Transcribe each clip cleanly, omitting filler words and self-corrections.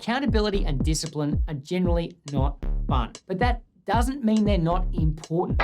accountability and discipline are generally not fun, but that doesn't mean they're not important.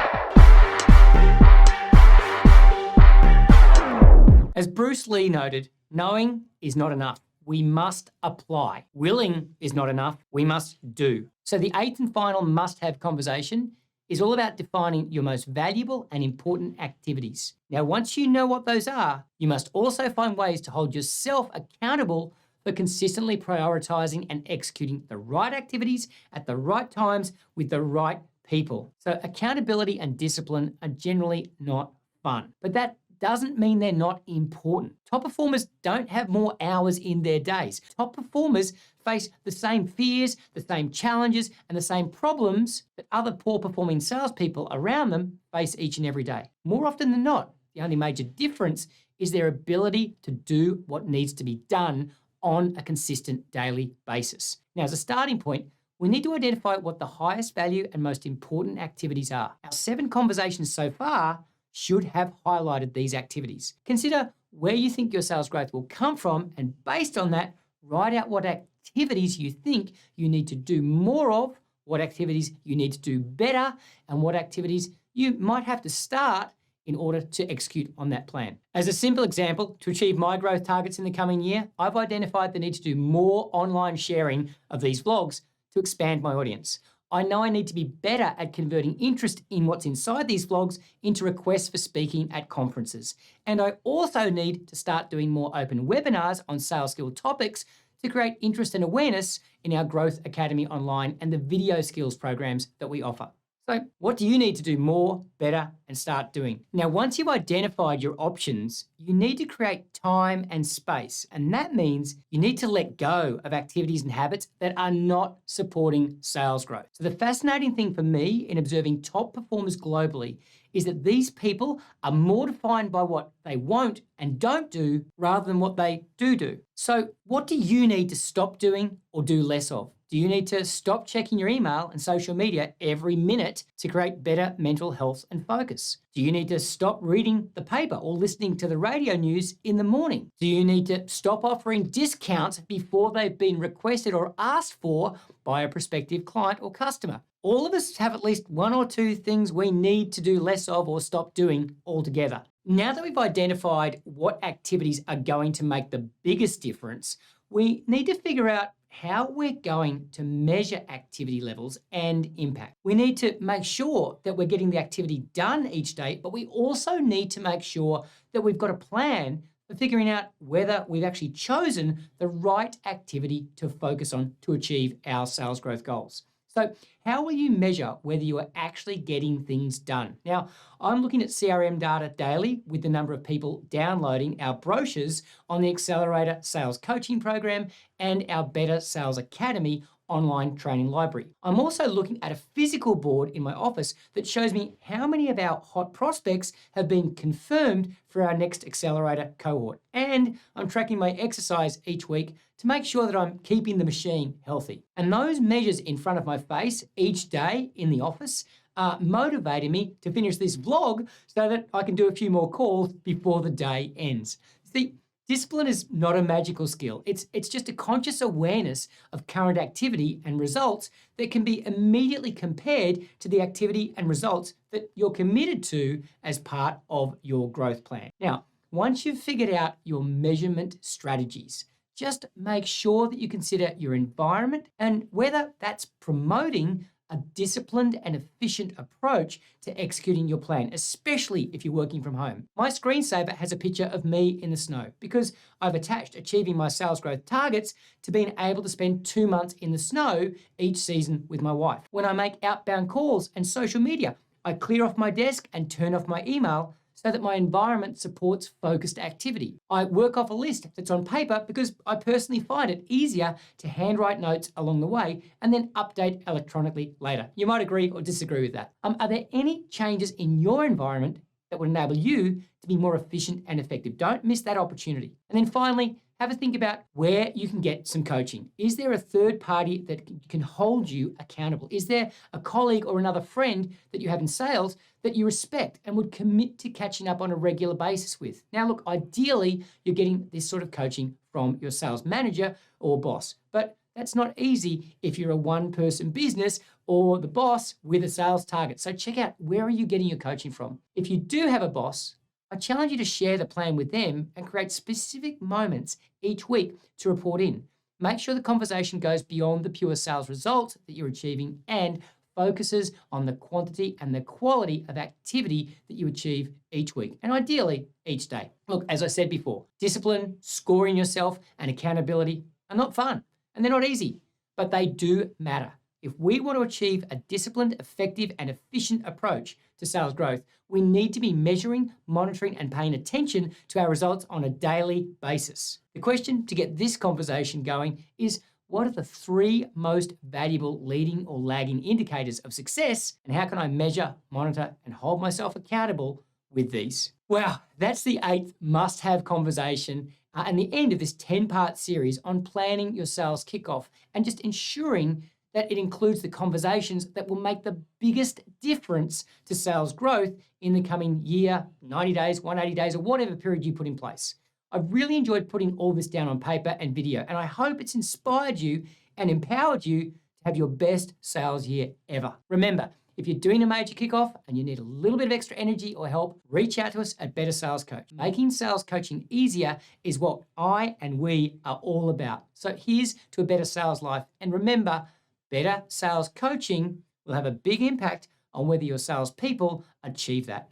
As Bruce Lee noted, knowing is not enough. We must apply. Willing is not enough. We must do. So the eighth and final must-have conversation is all about defining your most valuable and important activities. Now, once you know what those are, you must also find ways to hold yourself accountable for consistently prioritizing and executing the right activities at the right times with the right people. So accountability and discipline are generally not fun, but that doesn't mean they're not important. Top performers don't have more hours in their days. Top performers face the same fears, the same challenges, and the same problems that other poor performing salespeople around them face each and every day. More often than not, the only major difference is their ability to do what needs to be done on a consistent daily basis. Now, as a starting point, we need to identify what the highest value and most important activities are. Our 7 conversations so far should have highlighted these activities. Consider where you think your sales growth will come from, and based on that, write out what activities you think you need to do more of, what activities you need to do better, and what activities you might have to start in order to execute on that plan. As a simple example, to achieve my growth targets in the coming year, I've identified the need to do more online sharing of these vlogs to expand my audience. I know I need to be better at converting interest in what's inside these vlogs into requests for speaking at conferences. And I also need to start doing more open webinars on sales skill topics to create interest and awareness in our Growth Academy online and the video skills programs that we offer. So what do you need to do more, better, and start doing? Now, once you've identified your options, you need to create time and space. And that means you need to let go of activities and habits that are not supporting sales growth. So the fascinating thing for me in observing top performers globally is that these people are more defined by what they won't and don't do rather than what they do. So what do you need to stop doing or do less of? Do you need to stop checking your email and social media every minute to create better mental health and focus? Do you need to stop reading the paper or listening to the radio news in the morning? Do you need to stop offering discounts before they've been requested or asked for by a prospective client or customer? All of us have at least 1 or 2 things we need to do less of or stop doing altogether. Now that we've identified what activities are going to make the biggest difference, we need to figure out how we're going to measure activity levels and impact. We need to make sure that we're getting the activity done each day, but we also need to make sure that we've got a plan for figuring out whether we've actually chosen the right activity to focus on to achieve our sales growth goals. So how will you measure whether you are actually getting things done? Now, I'm looking at CRM data daily with the number of people downloading our brochures on the Accelerator Sales Coaching Program and our Better Sales Academy online training library. I'm also looking at a physical board in my office that shows me how many of our hot prospects have been confirmed for our next Accelerator cohort. And I'm tracking my exercise each week to make sure that I'm keeping the machine healthy. And those measures in front of my face each day in the office are motivating me to finish this vlog so that I can do a few more calls before the day ends. See, discipline is not a magical skill. It's just a conscious awareness of current activity and results that can be immediately compared to the activity and results that you're committed to as part of your growth plan. Now, once you've figured out your measurement strategies, just make sure that you consider your environment and whether that's promoting a disciplined and efficient approach to executing your plan, especially if you're working from home. My screensaver has a picture of me in the snow because I've attached achieving my sales growth targets to being able to spend 2 months in the snow each season with my wife. When I make outbound calls and social media, I clear off my desk and turn off my email so that my environment supports focused activity. I work off a list that's on paper because I personally find it easier to handwrite notes along the way and then update electronically later. You might agree or disagree with that. Are there any changes in your environment that would enable you to be more efficient and effective? Don't miss that opportunity. And then finally, have a think about where you can get some coaching. Is there a third party that can hold you accountable? Is there a colleague or another friend that you have in sales that you respect and would commit to catching up on a regular basis with? Now, look, ideally, you're getting this sort of coaching from your sales manager or boss, but That's not easy if you're a one-person business or the boss with a sales target. So check out, where are you getting your coaching from? If you do have a boss, I challenge you to share the plan with them and create specific moments each week to report in. Make sure the conversation goes beyond the pure sales results that you're achieving and focuses on the quantity and the quality of activity that you achieve each week, and ideally each day. Look, as I said before, discipline, scoring yourself, and accountability are not fun, and they're not easy, but they do matter. If we want to achieve a disciplined, effective, and efficient approach to sales growth, we need to be measuring, monitoring, and paying attention to our results on a daily basis. The question to get this conversation going is, what are the 3 most valuable leading or lagging indicators of success, and how can I measure, monitor, and hold myself accountable with these? Wow, that's the 8th must-have conversation and the end of this 10-part series on planning your sales kickoff and just ensuring that it includes the conversations that will make the biggest difference to sales growth in the coming year, 90 days, 180 days, or whatever period you put in place. I've really enjoyed putting all this down on paper and video, and I hope it's inspired you and empowered you to have your best sales year ever. Remember, if you're doing a major kickoff and you need a little bit of extra energy or help, reach out to us at Better Sales Coach. Making sales coaching easier is what I and we are all about. So here's to a better sales life. And remember, better sales coaching will have a big impact on whether your salespeople achieve that.